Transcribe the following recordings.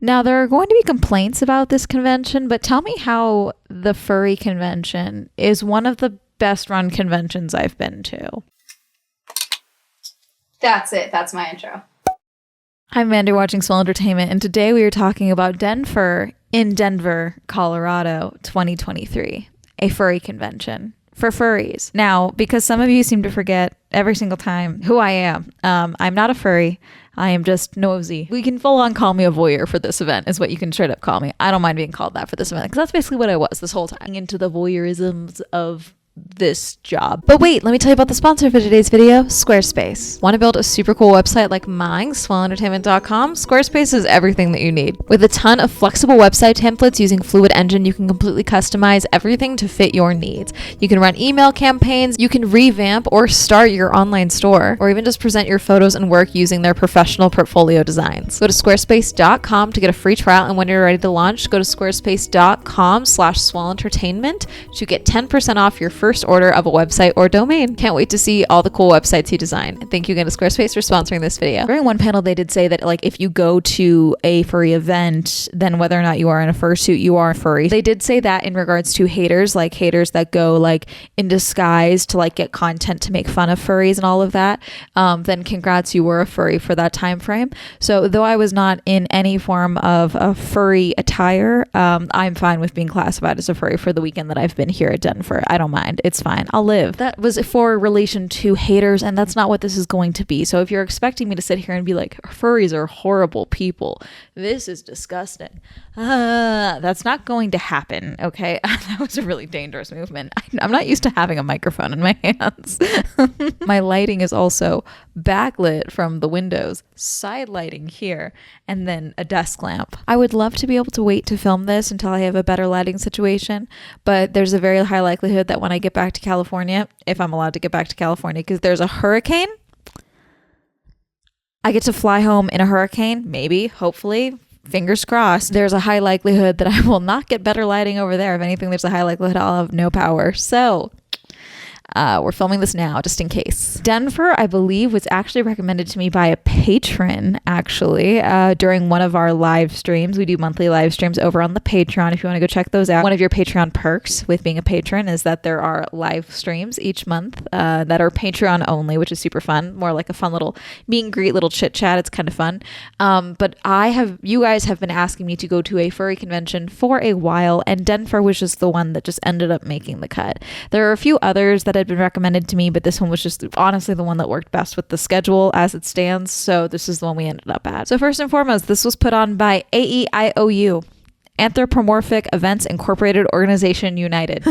Now, there are going to be complaints about this convention, but tell me how the furry convention is one of the best run conventions I've been to. That's it. That's my intro. I'm Mandy watching Swell Entertainment, and today we are talking about Denfur in Denver, Colorado, 2023, a furry convention for furries. Now, because some of you seem to forget every single time who I am, I'm not a furry. I am just nosy. We can full on call me a voyeur for this event is what you can straight up call me. I don't mind being called that for this event because that's basically what I was this whole time. Into the voyeurisms of this job. But wait, let me tell you about the sponsor for today's video, Squarespace. Want to build a super cool website like mine, swellentertainment.com? Squarespace is everything that you need. With a ton of flexible website templates using Fluid Engine, you can completely customize everything to fit your needs. You can run email campaigns, you can revamp or start your online store, or even just present your photos and work using their professional portfolio designs. Go to squarespace.com to get a free trial, and when you're ready to launch, go to squarespace.com/swellentertainment to get 10% off your first order of a website or domain. Can't wait to see all the cool websites you design. Thank you again to Squarespace for sponsoring this video. During one panel, they did say that like if you go to a furry event, then whether or not you are in a fursuit, you are a furry. They did say that in regards to haters, like haters that go like in disguise to like get content to make fun of furries and all of that. Then congrats, you were a furry for that time frame. So though I was not in any form of a furry attire, I'm fine with being classified as a furry for the weekend that I've been here at Denfur. I don't mind. It's fine. I'll live. That was for relation to haters, and that's not what this is going to be. So if you're expecting me to sit here and be like, furries are horrible people, this is disgusting, that's not going to happen, okay? That was a really dangerous movement. I'm not used to having a microphone in my hands. My lighting is also backlit from the windows, side lighting here, and then a desk lamp. I would love to be able to wait to film this until I have a better lighting situation, but there's a very high likelihood that when I get back to California, if I'm allowed to get back to California, because there's a hurricane, I get to fly home in a hurricane, maybe, hopefully, fingers crossed. There's a high likelihood that I will not get better lighting over there. If anything, there's a high likelihood I'll have no power. So we're filming this now just in case. Denfur, I believe, was actually recommended to me by a patron, actually, during one of our live streams. We do monthly live streams over on the Patreon if you want to go check those out. One of your Patreon perks with being a patron is that there are live streams each month that are Patreon only, which is super fun. More like a fun little meet and greet, little chit chat. It's kind of fun. But you guys have been asking me to go to a furry convention for a while, and Denfur was just the one that just ended up making the cut. There are a few others that had been recommended to me, but this one was just honestly the one that worked best with the schedule as it stands, so this is the one we ended up at. So first and foremost, this was put on by AEIOU, Anthropomorphic Events Incorporated Organization United.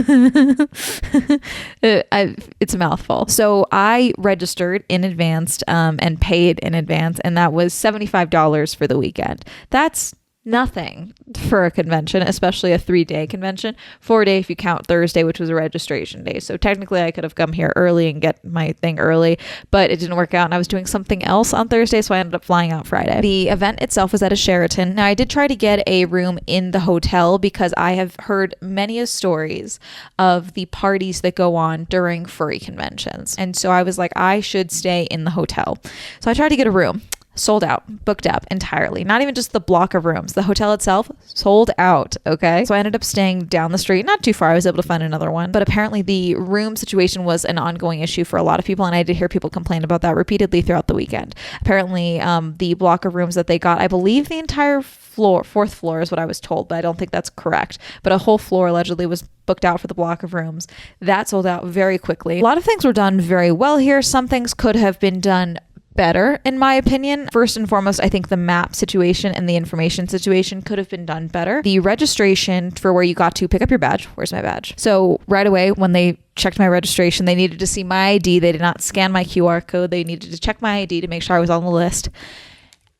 It's a mouthful. So I registered in advance and paid in advance, and that was $75 for the weekend. That's nothing for a convention, especially a 3-day convention. 4-day if you count Thursday, which was a registration day. So technically I could have come here early and get my thing early, but it didn't work out and I was doing something else on Thursday, so I ended up flying out Friday. The event itself was at a Sheraton. Now I did try to get a room in the hotel because I have heard many stories of the parties that go on during furry conventions. And so I was like, I should stay in the hotel. So I tried to get a room. Sold out, booked up entirely. Not even just the block of rooms. The hotel itself sold out, okay? So I ended up staying down the street, not too far. I was able to find another one. But apparently the room situation was an ongoing issue for a lot of people, and I did hear people complain about that repeatedly throughout the weekend. Apparently the block of rooms that they got, I believe the entire floor, 4th floor is what I was told, but I don't think that's correct. But a whole floor allegedly was booked out for the block of rooms. That sold out very quickly. A lot of things were done very well here. Some things could have been done better, in my opinion. First and foremost, I think the map situation and the information situation could have been done better. The registration for where you got to pick up your badge. Where's my badge? So right away, when they checked my registration, they needed to see my ID. They did not scan my QR code. They needed to check my ID to make sure I was on the list.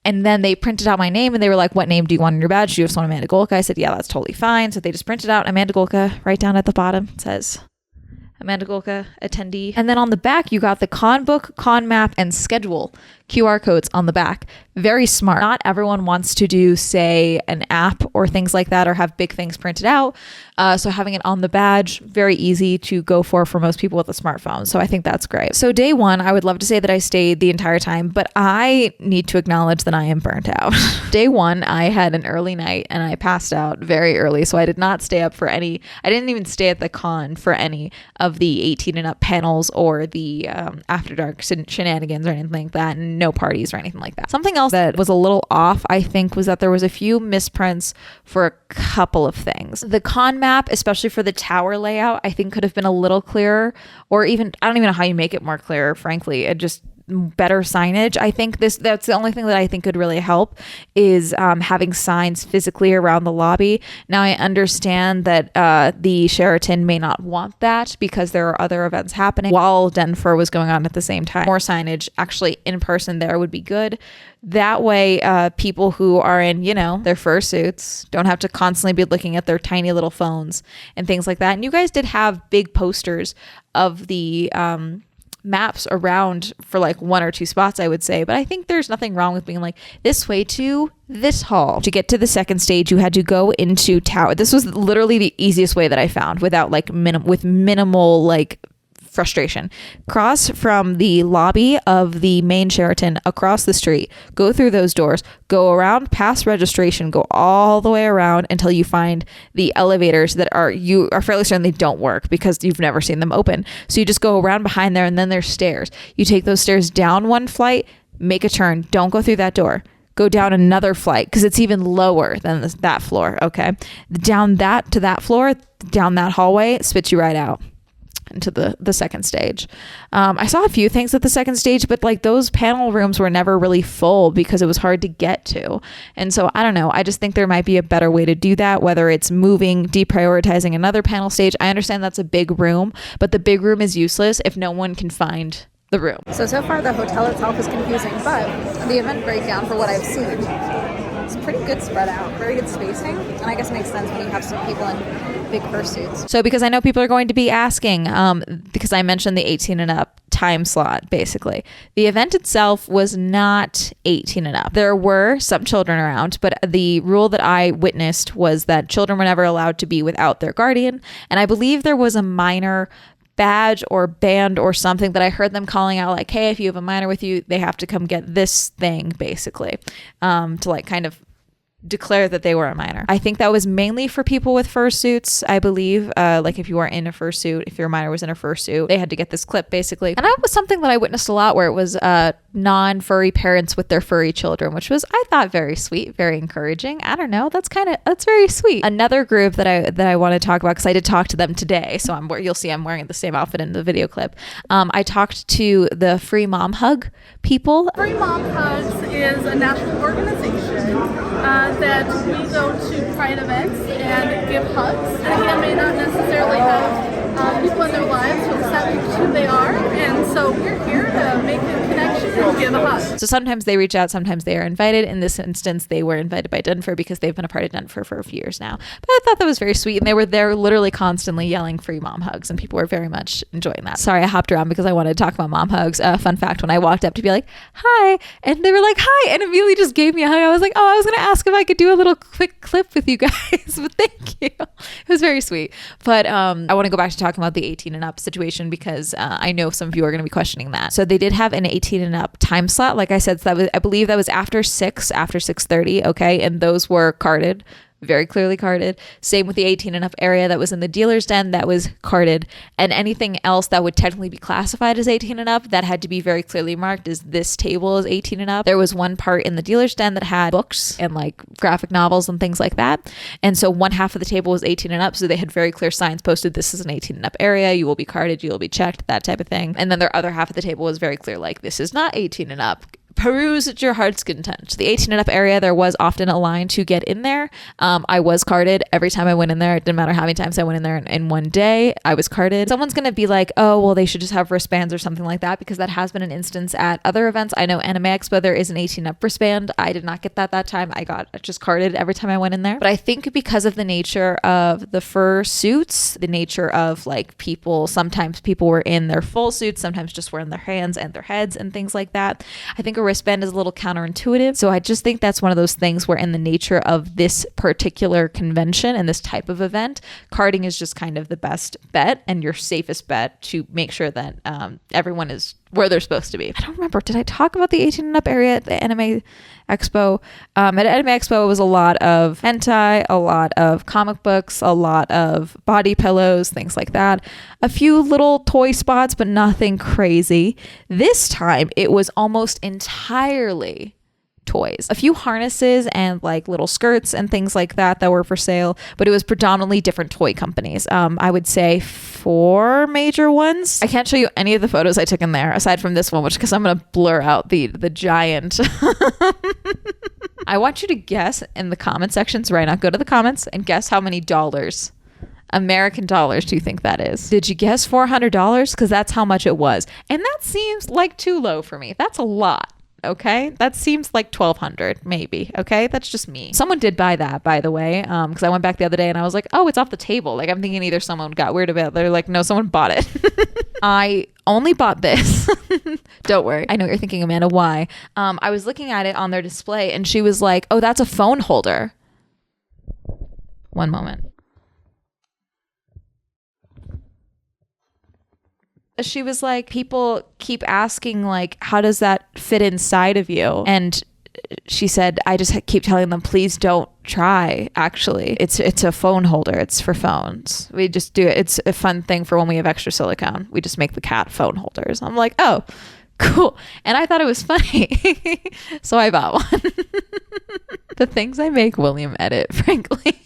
And then they printed out my name and they were like, what name do you want on your badge? Do you just want Amanda Golka? I said, yeah, that's totally fine. So they just printed out Amanda Golka right down at the bottom. It says Amanda Golka, attendee. And then on the back, you got the con book, con map, and schedule QR codes on the back. Very smart. Not everyone wants to do, say, an app or things like that, or have big things printed out. So having it on the badge, very easy to go for most people with a smartphone. So I think that's great. So day one, I would love to say that I stayed the entire time, but I need to acknowledge that I am burnt out. Day one, I had an early night and I passed out very early. So I did not stay up for any, I didn't even stay at the con for any of the 18 and up panels or the after dark shenanigans or anything like that. And no parties or anything like that. Something else that was a little off, I think, was that there was a few misprints for a couple of things. The con map, especially for the tower layout, I think could have been a little clearer, or even, I don't even know how you make it more clear, frankly. It just better signage. I think that's the only thing that I think could really help is having signs physically around the lobby. Now I understand that the Sheraton may not want that because there are other events happening while Denfur was going on at the same time. More signage actually in person there would be good. That way people who are in, their fursuits don't have to constantly be looking at their tiny little phones and things like that. And you guys did have big posters of the maps around for like one or two spots, I would say, but I think there's nothing wrong with being like, this way to this hall. To get to the second stage, you had to go into tower. This was literally the easiest way that I found without like minimal like frustration. Cross from the lobby of the main Sheraton across the street, go through those doors, go around past registration, go all the way around until you find the elevators that you are fairly certain they don't work because you've never seen them open. So you just go around behind there and then there's stairs. You take those stairs down one flight, make a turn, don't go through that door. Go down another flight because it's even lower than that floor. Okay. Down to that floor, down that hallway, spits you right out into the second stage. I saw a few things at the second stage, but like those panel rooms were never really full because it was hard to get to. And so I don't know. I just think there might be a better way to do that, whether it's deprioritizing another panel stage. I understand that's a big room, but the big room is useless if no one can find the room. So far the hotel itself is confusing, but the event breakdown for what I've seen, it's pretty good spread out, very good spacing, and I guess it makes sense when you have some people in big fursuits. So because I know people are going to be asking, because I mentioned the 18 and up time slot, basically. The event itself was not 18 and up. There were some children around, but the rule that I witnessed was that children were never allowed to be without their guardian, and I believe there was a minor badge or band or something that I heard them calling out like, hey, if you have a minor with you, they have to come get this thing, basically, to like kind of declare that they were a minor. I think that was mainly for people with fursuits, I believe. Like if you were in a fursuit, if your minor was in a fursuit, they had to get this clip basically. And that was something that I witnessed a lot, where it was non-furry parents with their furry children, which was, I thought, very sweet, very encouraging. I don't know, that's very sweet. Another group that I want to talk about, because I did talk to them today, so you'll see I'm wearing the same outfit in the video clip. I talked to the Free Mom Hug people. Free Mom Hugs is a national organization that we go to pride events and give hugs. And again, may not necessarily have people in their lives who accept who they are, and so we're here to make a connection and give a hug. So sometimes they reach out, sometimes they are invited. In this instance, they were invited by Denfur because they've been a part of Denfur for a few years now. But I thought that was very sweet, and they were there literally constantly yelling free mom hugs, and people were very much enjoying that. Sorry, I hopped around because I wanted to talk about mom hugs. Fun fact, when I walked up to be like, hi, and they were like, hi, and immediately just gave me a hug. I was like, oh, I was going to ask if I could do a little quick clip with you guys, but thank you. It was very sweet. But I want to go back to talking about the 18 and up situation because I know some of you are going to be questioning that. So they did have an 18 and up time slot. Like I said, so that was, I believe that was after 6:30. Okay. And those were carded, very clearly carded. Same with the 18 and up area that was in the dealer's den, that was carded. And anything else that would technically be classified as 18 and up, that had to be very clearly marked as this table is 18 and up. There was one part in the dealer's den that had books and like graphic novels and things like that. And so one half of the table was 18 and up. So they had very clear signs posted, this is an 18 and up area. You will be carded, you will be checked, that type of thing. And then their other half of the table was very clear, like this is not 18 and up. Peruse at your heart's content. The 18 and up area, there was often a line to get in there. I was carded every time I went in there. It didn't matter how many times I went in there in one day, I was carded. Someone's going to be like, oh, well, they should just have wristbands or something like that, because that has been an instance at other events. I know Anime Expo, there is an 18 up wristband. I did not get that time. I got just carded every time I went in there. But I think because of the nature of the fur suits, the nature of like sometimes people were in their full suits, sometimes just were in their hands and their heads and things like that. I think a wristband is a little counterintuitive. So I just think that's one of those things where in the nature of this particular convention and this type of event, carding is just kind of the best bet and your safest bet to make sure that everyone is where they're supposed to be. I don't remember. Did I talk about the 18 and up area at the Anime Expo? At Anime Expo, it was a lot of hentai, a lot of comic books, a lot of body pillows, things like that. A few little toy spots, but nothing crazy. This time, it was almost entirely toys. A few harnesses and like little skirts and things like that were for sale, but it was predominantly different toy companies. I would say 4 major ones. I can't show you any of the photos I took in there aside from this one, which because I'm going to blur out the giant. I want you to guess in the comment sections right now. Go to the comments and guess how many dollars, American dollars, do you think that is? Did you guess $400? Because that's how much it was. And that seems like too low for me. That's a lot. Okay, that seems like 1,200 maybe. Okay, that's just me. Someone did buy that, by the way, because I went back the other day and I was like, oh, it's off the table. Like, I'm thinking either someone got weird about it. They're like, no, someone bought it. I only bought this. Don't worry. I know what you're thinking, Amanda. Why? I was looking at it on their display and she was like, oh, that's a phone holder. One moment. She was like, people keep asking, like, how does that fit inside of you? And she said, I just keep telling them, please don't try. Actually, it's a phone holder. It's for phones. We just do it. It's a fun thing for when we have extra silicone. We just make the cat phone holders. I'm like, oh, cool. And I thought it was funny. So I bought one. The things I make William edit, frankly.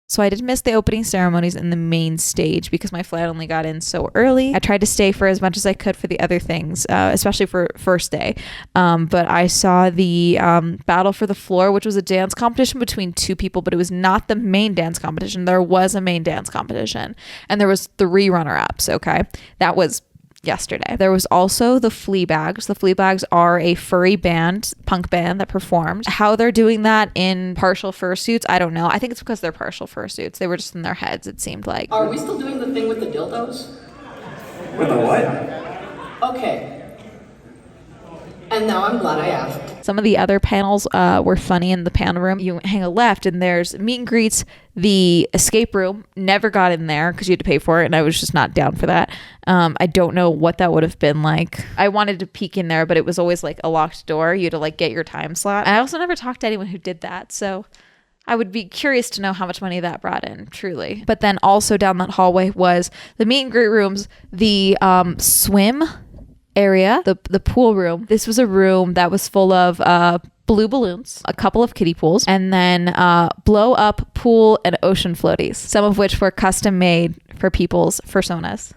So I did miss the opening ceremonies in the main stage because my flight only got in so early. I tried to stay for as much as I could for the other things, especially for first day. But I saw the Battle for the Floor, which was a dance competition between 2 people, but it was not the main dance competition. There was a main dance competition and there was 3 runner-ups. Okay. That was yesterday. There was also the Fleabags. The Fleabags are a furry band, punk band that performed. How they're doing that in partial fursuits, I don't know. I think it's because they're partial fursuits. They were just in their heads, it seemed like. Are we still doing the thing with the dildos? With the what? Okay. And now I'm glad I asked. Some of the other panels were funny in the panel room. You hang a left and there's meet and greets. The escape room, never got in there because you had to pay for it and I was just not down for that. I don't know what that would have been like. I wanted to peek in there, but it was always like a locked door. You had to like get your time slot. I also never talked to anyone who did that, so I would be curious to know how much money that brought in, truly. But then also down that hallway was the meet and greet rooms, the swim area, the pool room. This was a room that was full of blue balloons, a couple of kiddie pools, and then blow up pool and ocean floaties, some of which were custom made for people's fursonas.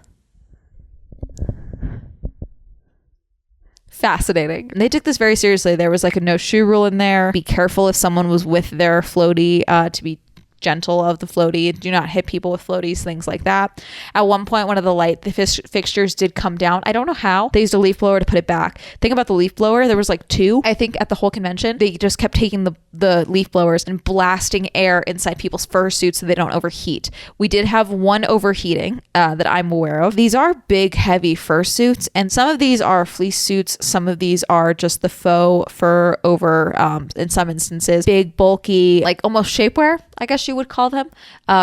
Fascinating. And they took this very seriously. There was like a no shoe rule in there. Be careful if someone was with their floaty to be gentle of the floaty. Do not hit people with floaties, things like that. At one point, one of the fixtures did come down. I don't know how. They used a leaf blower to put it back. Think about the leaf blower. There was like 2, I think, at the whole convention. They just kept taking the leaf blowers and blasting air inside people's fursuits so they don't overheat. We did have one overheating that I'm aware of. These are big, heavy fursuits, and some of these are fleece suits. Some of these are just the faux fur over, in some instances, big, bulky, like almost shapewear, I guess you would call them,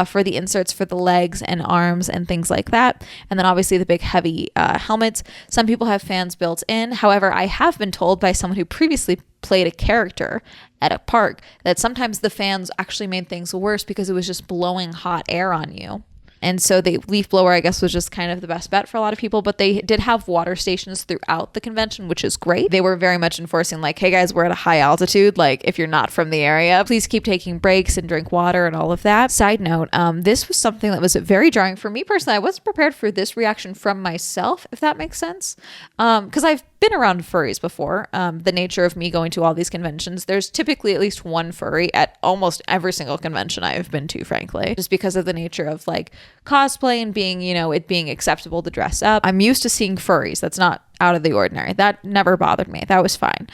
for the inserts for the legs and arms and things like that. And then obviously the big heavy helmets. Some people have fans built in. However, I have been told by someone who previously played a character at a park that sometimes the fans actually made things worse because it was just blowing hot air on you. And so the leaf blower, I guess, was just kind of the best bet for a lot of people. But they did have water stations throughout the convention, which is great. They were very much enforcing like, hey guys, we're at a high altitude. Like if you're not from the area, please keep taking breaks and drink water and all of that. Side note, this was something that was very jarring for me personally. I wasn't prepared for this reaction from myself, if that makes sense. Because I've been around furries before. The nature of me going to all these conventions, there's typically at least one furry at almost every single convention I have been to, frankly, just because of the nature of like cosplay and being, you know, it being acceptable to dress up. I'm used to seeing furries. That's not out of the ordinary. That never bothered me. That was fine.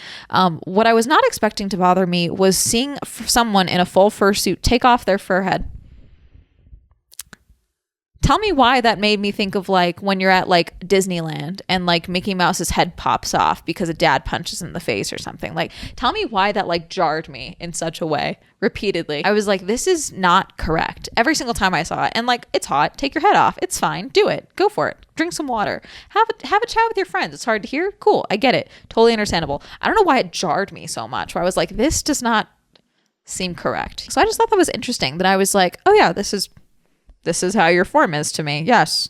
What I was not expecting to bother me was seeing someone in a full fursuit take off their fur head. Tell me why that made me think of like when you're at like Disneyland and like Mickey Mouse's head pops off because a dad punches in the face or something. Like, tell me why that like jarred me in such a way repeatedly. I was like, this is not correct every single time I saw it. And like, it's hot. Take your head off. It's fine. Do it. Go for it. Drink some water. Have a chat with your friends. It's hard to hear. Cool. I get it. Totally understandable. I don't know why it jarred me so much. Where I was like, this does not seem correct. So I just thought that was interesting. That I was like, oh yeah, this is how your form is to me. Yes.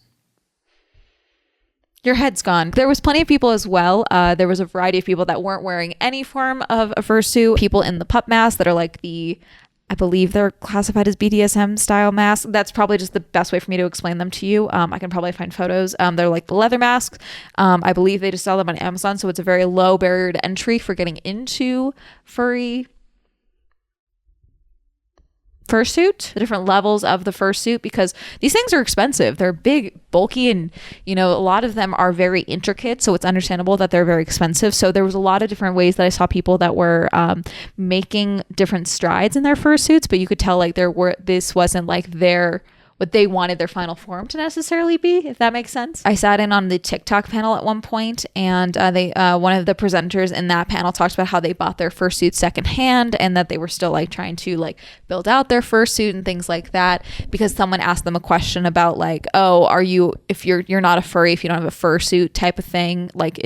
Your head's gone. There was plenty of people as well. There was a variety of people that weren't wearing any form of a fursuit. People in the pup mask that are like I believe they're classified as BDSM style masks. That's probably just the best way for me to explain them to you. I can probably find photos. They're like the leather masks. I believe they just sell them on Amazon. So it's a very low barrier to entry for getting into furry fursuit, the different levels of the fursuit, because these things are expensive. They're big, bulky, and a lot of them are very intricate, so it's understandable that they're very expensive. So there was a lot of different ways that I saw people that were making different strides in their fursuits, but you could tell like this wasn't like what they wanted their final form to necessarily be, if that makes sense. I sat in on the TikTok panel at one point, and one of the presenters in that panel talked about how they bought their fursuit secondhand and that they were still like trying to like build out their fursuit and things like that, because someone asked them a question about like, oh, if you're not a furry, if you don't have a fursuit type of thing, like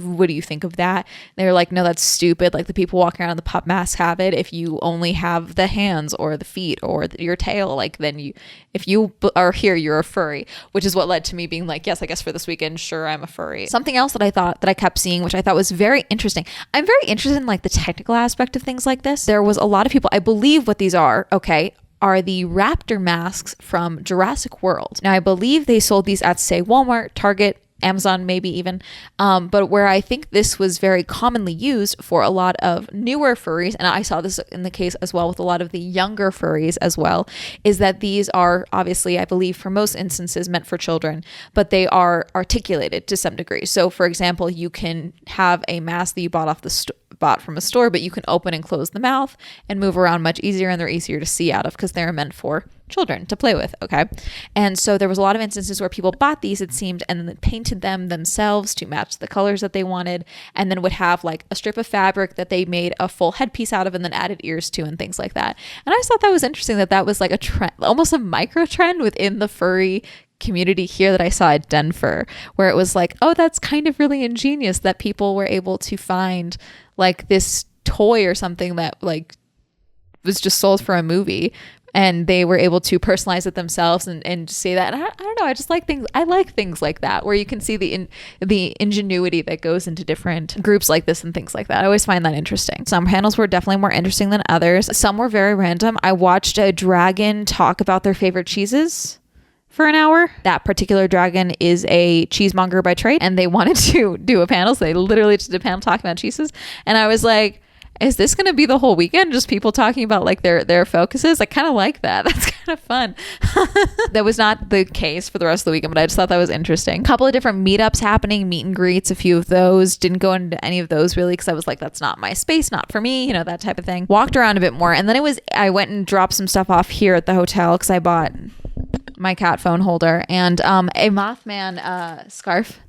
what do you think of that? And they were like, no, that's stupid. Like the people walking around in the pup masks have it. If you only have the hands or the feet or your tail, like then if you are here, you're a furry, which is what led to me being like, yes, I guess for this weekend, sure, I'm a furry. Something else that I kept seeing, which I thought was very interesting. I'm very interested in like the technical aspect of things like this. There was a lot of people, I believe what these are the raptor masks from Jurassic World. Now, I believe they sold these at, say, Walmart, Target, Amazon, maybe even, but where I think this was very commonly used for a lot of newer furries, and I saw this in the case as well with a lot of the younger furries as well, is that these are obviously, I believe for most instances, meant for children, but they are articulated to some degree. So for example, you can have a mask that you bought from a store, but you can open and close the mouth and move around much easier, and they're easier to see out of because they're meant for children to play with. Okay. And so there was a lot of instances where people bought these, it seemed, and then painted them themselves to match the colors that they wanted, and then would have like a strip of fabric that they made a full headpiece out of and then added ears to and things like that. And I just thought that was interesting that was like a trend, almost a micro trend within the furry community here that I saw at Denfur, where it was like, oh, that's kind of really ingenious that people were able to find like this toy or something that like was just sold for a movie, and they were able to personalize it themselves and say that. And I don't know, I just like things. I like things like that where you can see the ingenuity that goes into different groups like this and things like that. I always find that interesting. Some panels were definitely more interesting than others. Some were very random. I watched a dragon talk about their favorite cheeses for an hour. That particular dragon is a cheesemonger by trade, and they wanted to do a panel, so they literally just did a panel talking about cheeses. And I was like, is this going to be the whole weekend? Just people talking about like their focuses? I kind of like that. That's kind of fun. That was not the case for the rest of the weekend, but I just thought that was interesting. A couple of different meetups happening, meet and greets, a few of those. Didn't go into any of those really because I was like, that's not my space, not for me, that type of thing. Walked around a bit more, and then I went and dropped some stuff off here at the hotel because I bought my cat phone holder and a Mothman scarf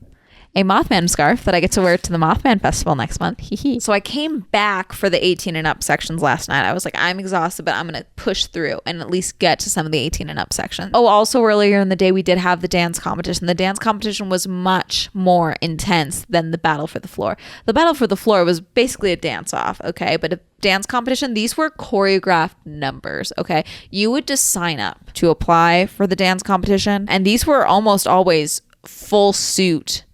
that I get to wear to the Mothman Festival next month. So I came back for the 18 and up sections last night. I was like, I'm exhausted, but I'm going to push through and at least get to some of the 18 and up sections. Oh, also earlier in the day, we did have the dance competition. The dance competition was much more intense than the battle for the floor. The battle for the floor was basically a dance off, okay? But a dance competition, these were choreographed numbers, okay? You would just sign up to apply for the dance competition, and these were almost always full suit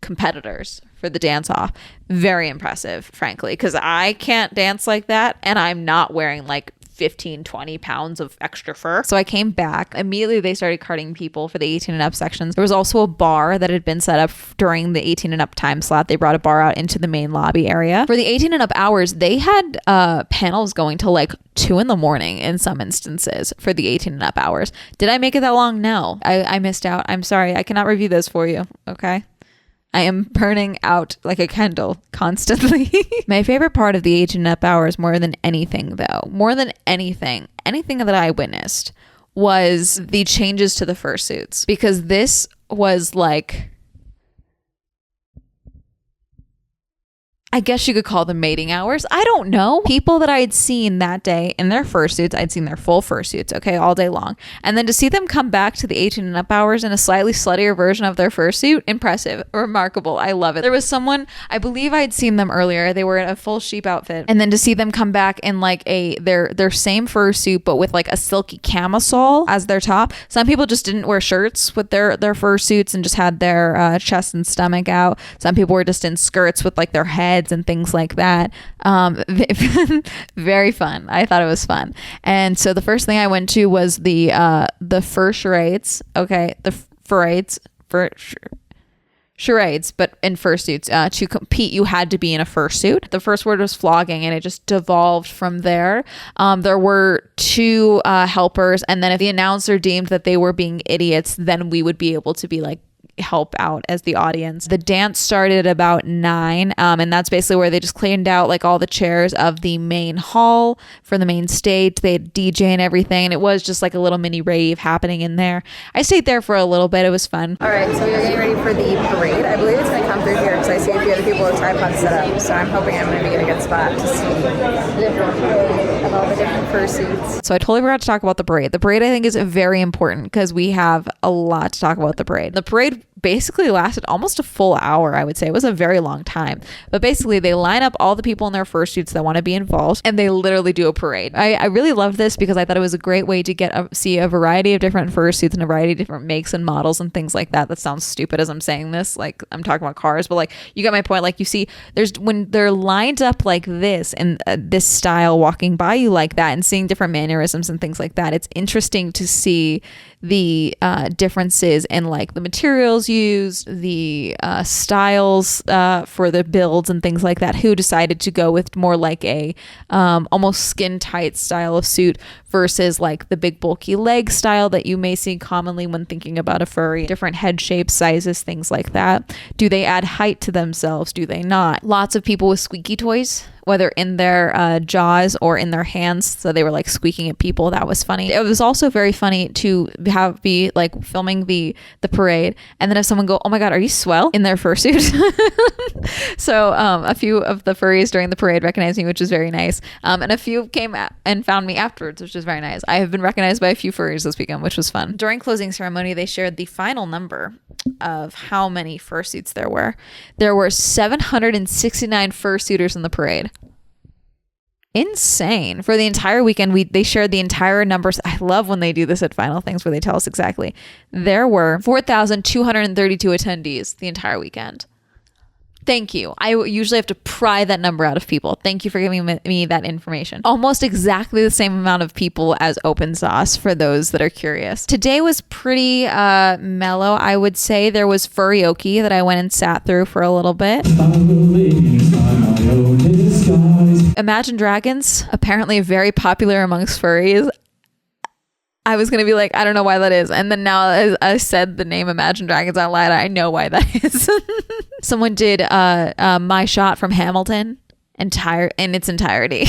competitors for the dance off. Very impressive, frankly, because I can't dance like that, and I'm not wearing like 15-20 pounds of extra fur. So I came back immediately. They started carting people for the 18 and up sections. There was also a bar that had been set up during the 18 and up time slot. They brought a bar out into the main lobby area. For the 18 and up hours, they had panels going till like 2 a.m. in some instances for the 18 and up hours. Did I make it that long? No, I missed out. I'm sorry. I cannot review those for you. Okay. I am burning out like a candle constantly. My favorite part of the 18 and up hours, more than anything that I witnessed, was the changes to the fursuits, because this was like, I guess you could call them mating hours. I don't know. People that I had seen that day in their fursuits, I'd seen their full fursuits, okay, all day long. And then to see them come back to the 18 and up hours in a slightly sluttier version of their fursuit, impressive, remarkable. I love it. There was someone, I believe I'd seen them earlier. They were in a full sheep outfit. And then to see them come back in like their same fursuit, but with like a silky camisole as their top. Some people just didn't wear shirts with their fursuits and just had their chest and stomach out. Some people were just in skirts with like their heads and things like that. Very fun. I thought it was fun. And so the first thing I went to was the fur charades. Okay, the charades, but in fursuits. To compete, you had to be in a fursuit. The first word was flogging, and it just devolved from there. There were 2 helpers, and then if the announcer deemed that they were being idiots, then we would be able to be like, help out as the audience. The dance started at about 9, and that's basically where they just cleaned out like all the chairs of the main hall for the main stage. They had DJ and everything, and it was just like a little mini rave happening in there. I stayed there for a little bit. It was fun. All right, so we are getting ready for the parade. I believe it's going to come through here because I see a few other people with tripods set up, so I'm hoping I'm going to be in a good spot to see the different parade of all the different fursuits. So I totally forgot to talk about the parade. The parade I think is very important because we have a lot to talk about the parade. The parade basically lasted almost a full hour, I would say. It was a very long time. But basically, they line up all the people in their fursuits that want to be involved, and they literally do a parade. I really loved this because I thought it was a great way to see a variety of different fursuits and a variety of different makes and models and things like that. That sounds stupid as I'm saying this, like I'm talking about cars, but like you get my point. Like you see, when they're lined up like this and this style walking by you like that and seeing different mannerisms and things like that, it's interesting to see the differences in like the materials used, the styles for the builds and things like that. Who decided to go with more like a almost skin tight style of suit versus like the big bulky leg style that you may see commonly when thinking about a furry. Different head shapes, sizes, things like that. Do they add height to themselves? Do they not? Lots of people with squeaky toys, whether in their jaws or in their hands, so they were like squeaking at people. That was funny. It was also very funny to be like filming the parade, and then have someone go, "Oh my god, are you Swell?" in their fursuit. So a few of the furries during the parade recognized me, which was very nice, and a few came and found me afterwards, which was very nice. I have been recognized by a few furries this weekend, which was fun. During closing ceremony, they shared the final number of how many fursuits there were. There were 769 fursuiters in the parade. Insane. For the entire weekend, they shared the entire numbers. I love when they do this at final things where they tell us exactly. There were 4,232 attendees the entire weekend. Thank you. I usually have to pry that number out of people. Thank you for giving me that information. Almost exactly the same amount of people as Open Sauce for those that are curious. Today was pretty mellow, I would say. There was furryoke that I went and sat through for a little bit. Imagine Dragons, apparently very popular amongst furries. I was going to be like, I don't know why that is. And then now as I said the name Imagine Dragons out loud, I know why that is. Someone did My Shot from Hamilton in its entirety.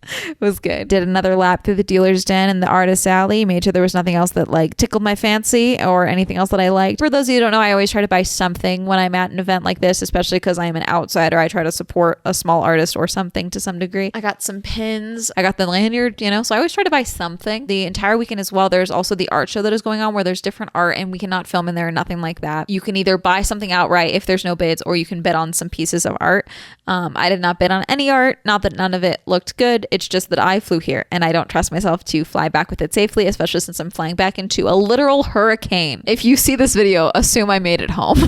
It was good. Did another lap through the dealer's den and the artist alley. Made sure there was nothing else that like tickled my fancy or anything else that I liked. For those of you who don't know, I always try to buy something when I'm at an event like this, especially because I'm an outsider. I try to support a small artist or something to some degree. I got some pins. I got the lanyard, so I always try to buy something. The entire weekend as well, there's also the art show that is going on where there's different art and we cannot film in there, nothing like that. You can either buy something outright if there's no bids, or you can bid on some pieces of art. I did not bid on any art. Not that none of it looked good. It's just that I flew here and I don't trust myself to fly back with it safely, especially since I'm flying back into a literal hurricane. If you see this video, assume I made it home.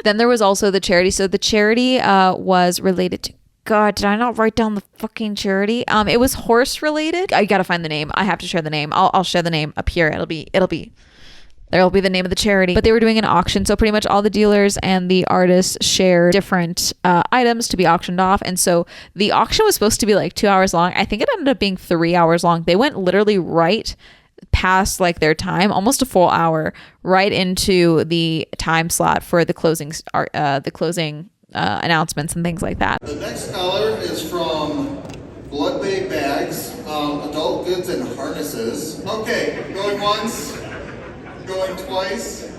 Then there was also the charity. So the charity was related to, God, did I not write down the fucking charity? It was horse related. I gotta find the name. I have to share the name. I'll share the name up here. There'll be the name of the charity. But they were doing an auction, so pretty much all the dealers and the artists shared different items to be auctioned off. And so the auction was supposed to be like 2 hours long. I think it ended up being 3 hours long. They went literally right past like their time, almost a full hour, right into the time slot for the closing announcements and things like that. The next color is from Blood Bay Bags. adult goods and harnesses. Okay, going once, going twice.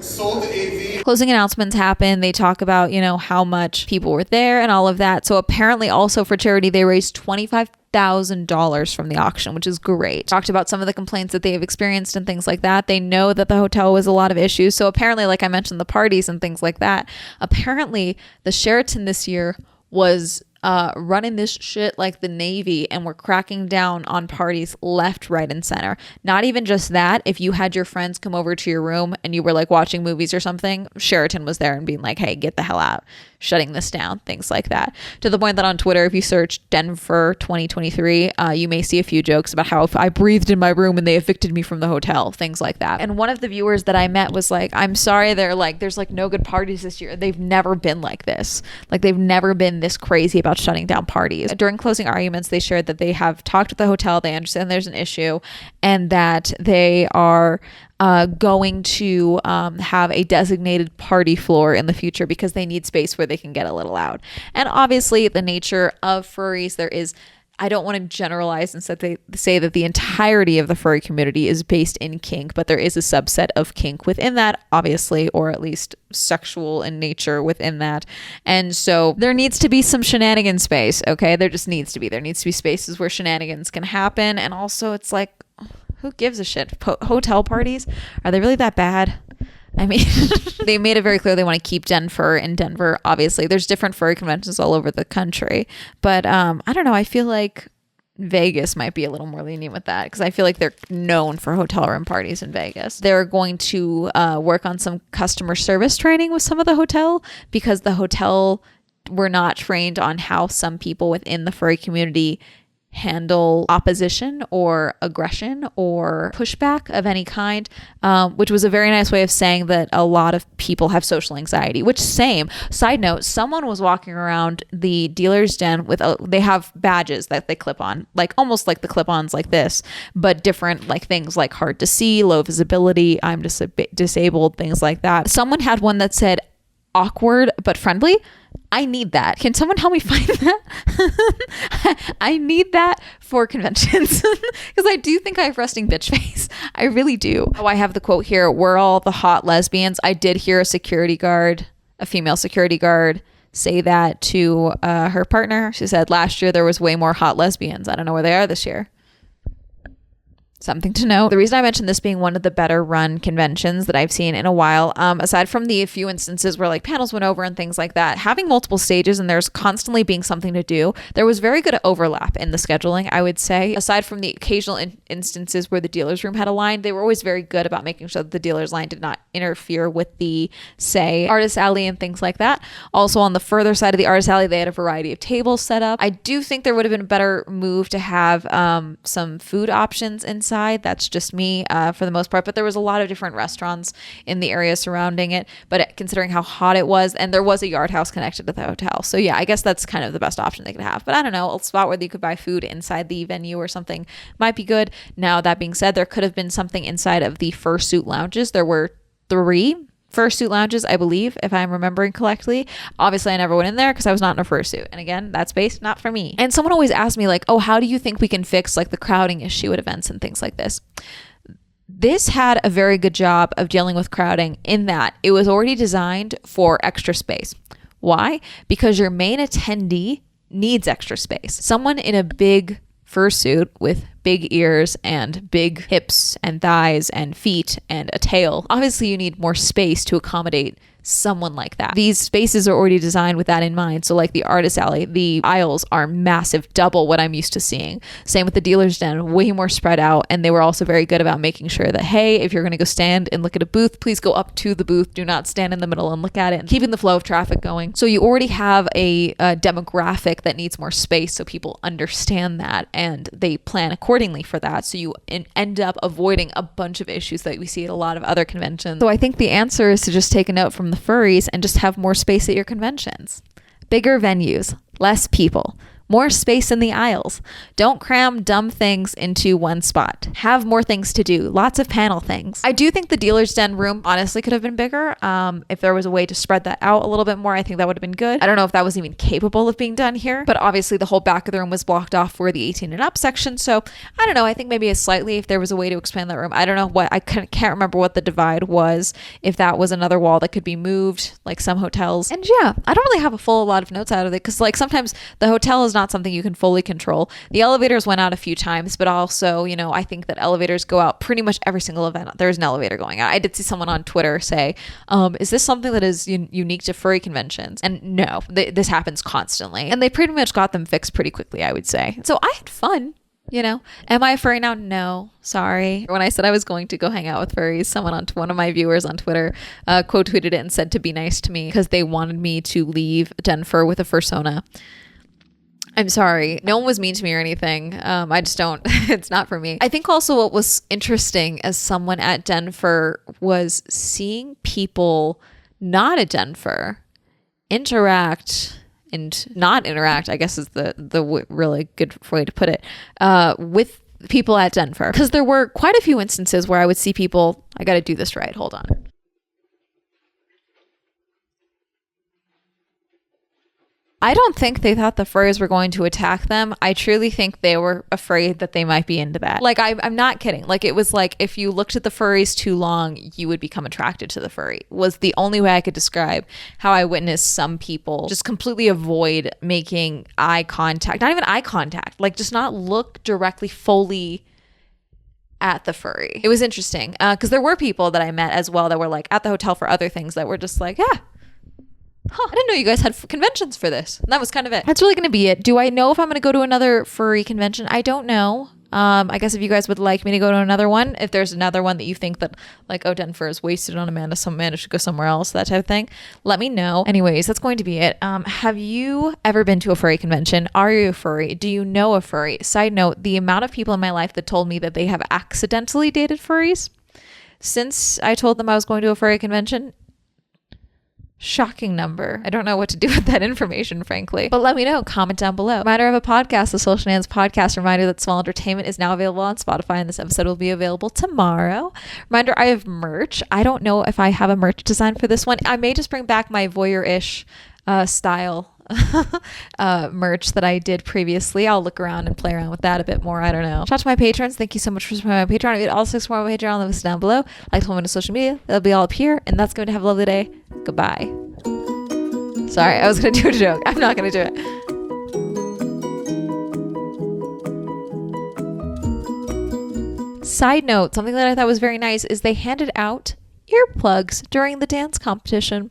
Sold AV. Closing announcements happen. They talk about, how much people were there and all of that. So apparently also for charity, they raised $25,000 from the auction, which is great. Talked about some of the complaints that they have experienced and things like that. They know that the hotel was a lot of issues. So apparently, like I mentioned, the parties and things like that. Apparently, the Sheraton this year was running this shit like the Navy, and we're cracking down on parties left, right, and center. Not even just that. If you had your friends come over to your room and you were like watching movies or something, Sheraton was there and being like, hey, get the hell out, shutting this down, things like that. To the point that on Twitter, if you search Denfur 2023, you may see a few jokes about how if I breathed in my room and they evicted me from the hotel, things like that. And one of the viewers that I met was like, I'm sorry, there's like no good parties this year. They've never been like this. Like they've never been this crazy about shutting down parties. During closing arguments, they shared that they have talked with the hotel, they understand there's an issue, and that they are going to have a designated party floor in the future because they need space where they can get a little loud. And obviously the nature of furries, I don't want to generalize and say that the entirety of the furry community is based in kink, but there is a subset of kink within that, obviously, or at least sexual in nature within that. And so there needs to be some shenanigan space, okay? There just needs to be. There needs to be spaces where shenanigans can happen. And also it's like, who gives a shit? Hotel parties? Are they really that bad? I mean, they made it very clear they want to keep Denfur in Denver. Obviously, there's different furry conventions all over the country. But I don't know. I feel like Vegas might be a little more lenient with that because I feel like they're known for hotel room parties in Vegas. They're going to work on some customer service training with some of the hotel because the hotel were not trained on how some people within the furry community handle opposition or aggression or pushback of any kind, which was a very nice way of saying that a lot of people have social anxiety, which side note, someone was walking around the dealer's den with they have badges that they clip on, like almost like the clip-ons like this, but different, like things like hard to see, low visibility, I'm disabled, things like that. Someone had one that said awkward but friendly. I need that. Can someone help me find that? I need that for conventions because I do think I have resting bitch face. I really do. Oh, I have the quote here. We're all the hot lesbians. I did hear a female security guard say that to her partner. She said last year there was way more hot lesbians. I don't know where they are this year. Something to note. The reason I mentioned this being one of the better run conventions that I've seen in a while, aside from the few instances where like panels went over and things like that, having multiple stages and there's constantly being something to do, there was very good overlap in the scheduling, I would say. Aside from the occasional instances where the dealer's room had a line, they were always very good about making sure that the dealer's line did not interfere with the, say, artist alley and things like that. Also on the further side of the artist alley, they had a variety of tables set up. I do think there would have been a better move to have some food options inside. That's just me for the most part, but there was a lot of different restaurants in the area surrounding it, but considering how hot it was, and there was a yard house connected to the hotel, so yeah, I guess that's kind of the best option they could have. But I don't know, a spot where you could buy food inside the venue or something might be good. Now that being said, there could have been something inside of the fursuit lounges. There were 3 fursuit lounges, I believe, if I'm remembering correctly. Obviously, I never went in there because I was not in a fursuit. And again, that space, not for me. And someone always asked me like, oh, how do you think we can fix like the crowding issue at events and things like this? This had a very good job of dealing with crowding in that it was already designed for extra space. Why? Because your main attendee needs extra space. Someone in a big fursuit with big ears and big hips and thighs and feet and a tail. Obviously, you need more space to accommodate someone like that. These spaces are already designed with that in mind. So like the artist alley, the aisles are massive, double what I'm used to seeing. Same with the dealer's den, way more spread out. And they were also very good about making sure that, hey, if you're going to go stand and look at a booth, please go up to the booth. Do not stand in the middle and look at it, and keeping the flow of traffic going. So you already have a demographic that needs more space, so people understand that and they plan accordingly for that. So you end up avoiding a bunch of issues that we see at a lot of other conventions. So I think the answer is to just take a note from the furries and just have more space at your conventions. Bigger venues, less people. More space in the aisles. Don't cram dumb things into one spot. Have more things to do. Lots of panel things. I do think the dealer's den room honestly could have been bigger. If there was a way to spread that out a little bit more, I think that would have been good. I don't know if that was even capable of being done here, but obviously the whole back of the room was blocked off for the 18 and up section. So I don't know. I think maybe if there was a way to expand that room. I don't know what, I can't remember what the divide was. If that was another wall that could be moved, like some hotels. And yeah, I don't really have a lot of notes out of it, because like sometimes the hotel is not something you can fully control. The elevators went out a few times, but also, I think that elevators go out pretty much every single event. There's an elevator going out. I did see someone on Twitter say, is this something that is unique to furry conventions? And no, this happens constantly. And they pretty much got them fixed pretty quickly, I would say. So I had fun. Am I a furry now? No, sorry. When I said I was going to go hang out with furries, one of my viewers on Twitter quote tweeted it and said to be nice to me because they wanted me to leave Denfur with a fursona. I'm sorry. No one was mean to me or anything. I just don't. It's not for me. I think also what was interesting as someone at Denfur was seeing people not at Denfur interact and not interact, I guess is the really good way to put it, with people at Denfur. Because there were quite a few instances where I would see people, I got to do this right. Hold on. I don't think they thought the furries were going to attack them. I truly think they were afraid that they might be into that. Like, I'm not kidding. Like, it was like if you looked at the furries too long, you would become attracted to the furry. Was the only way I could describe how I witnessed some people just completely avoid making eye contact. Not even eye contact. Like, just not look directly fully at the furry. It was interesting because there were people that I met as well that were like at the hotel for other things that were just like, yeah. I didn't know you guys had conventions for this. And that was kind of it. That's really going to be it. Do I know if I'm going to go to another furry convention? I don't know. I guess if you guys would like me to go to another one, if there's another one that you think that like, oh, Denfur is wasted on Amanda, some Amanda should go somewhere else, that type of thing, let me know. Anyways, that's going to be it. Have you ever been to a furry convention? Are you a furry? Do you know a furry? Side note, the amount of people in my life that told me that they have accidentally dated furries since I told them I was going to a furry convention, shocking number. I don't know what to do with that information, frankly. But let me know. Comment down below. Reminder of a podcast, the Social Shenanigans Podcast. Reminder that Swell Entertainment is now available on Spotify, and this episode will be available tomorrow. Reminder, I have merch. I don't know if I have a merch design for this one. I may just bring back my voyeur-ish style merch that I did previously. I'll look around and play around with that a bit more. I don't know. Shout out to my patrons. Thank you so much for supporting my Patreon. I get all 6 more on my Patreon. Links down below. Like to follow me on social media. They'll be all up here. And that's going to have a lovely day. Goodbye. Sorry, I was going to do a joke. I'm not going to do it. Side note, something that I thought was very nice is they handed out earplugs during the dance competition.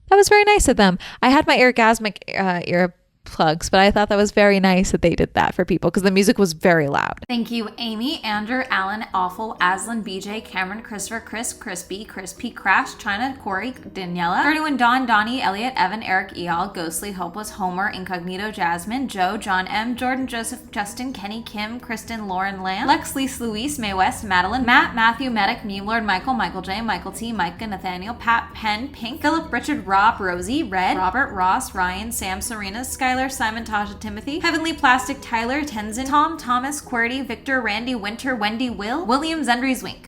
That was very nice of them. I had my orgasmic earplugs, but I thought that was very nice that they did that for people because the music was very loud. Thank you, Amy, Andrew, Alan, Awful, Aslan, BJ, Cameron, Christopher, Chris, Crispy, Crispy, Crash, China, Corey, Daniela, 31, Don, Donnie, Elliot, Evan, Eric, Eal, Ghostly, Hopeless, Homer, Incognito, Jasmine, Joe, John M, Jordan, Joseph, Justin, Kenny, Kim, Kristen, Lauren, Lamb, Lex, Lisa, Luis, Mae West, Madeline, Matt, Matthew, Medic, Meme Lord, Michael, Michael J, Michael T, Micah, Nathaniel, Pat, Penn, Pink, Philip, Richard, Rob, Rosie, Red, Robert, Ross, Ryan, Sam, Serena, Skylar, Simon, Tasha, Timothy, Heavenly Plastic, Tyler, Tenzin, Tom, Thomas, QWERTY, Victor, Randy, Winter, Wendy, Will, William, Zendry, Zwink.